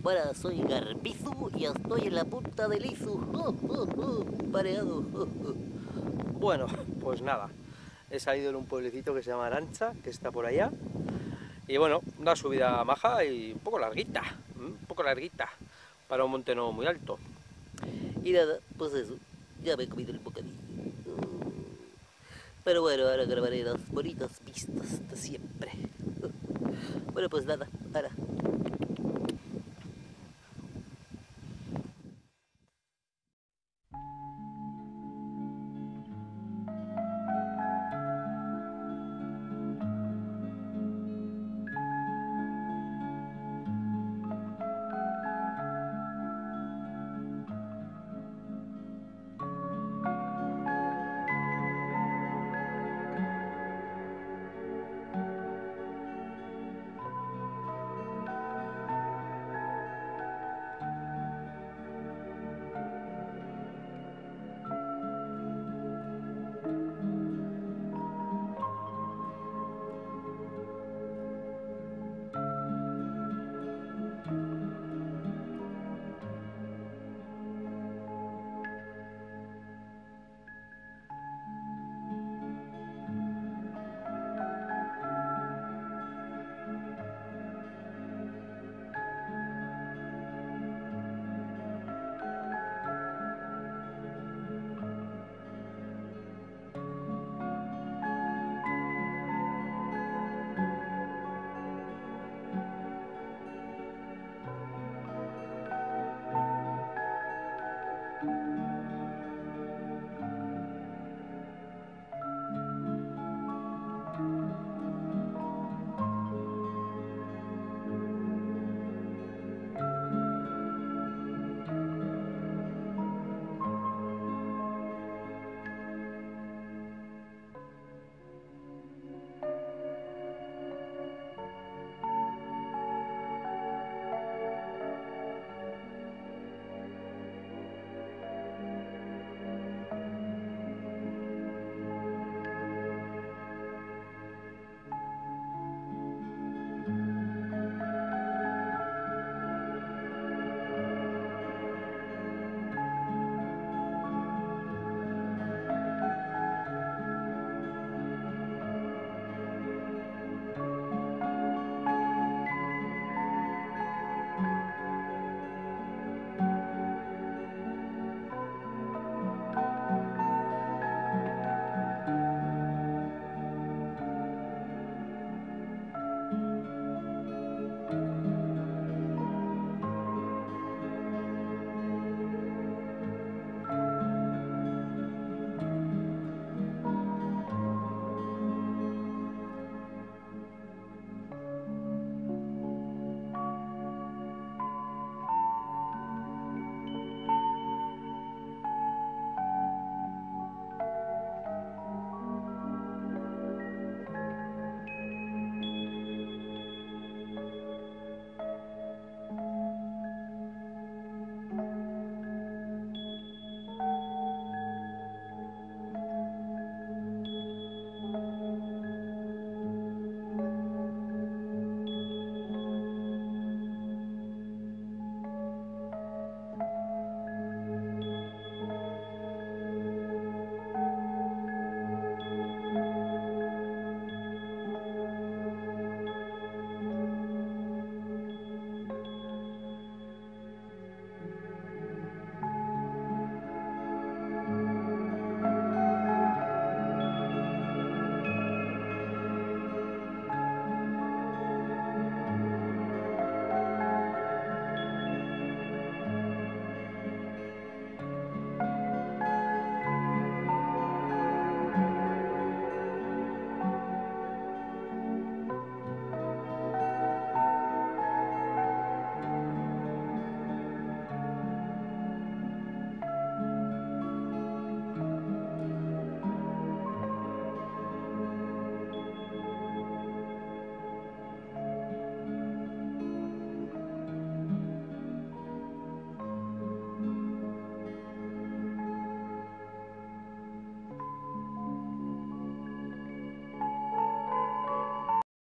Bueno, soy Garbizu y estoy en la punta del Izu. Pareado. Bueno, pues nada, he salido de un pueblecito que se llama Arancha, que está por allá. Y bueno, una subida maja y un poco larguita, para un monte no muy alto. Y nada, pues eso. Ya me he comido el bocadillo. Pero bueno, ahora grabaré las bonitas vistas de siempre. Bueno, pues nada, ahora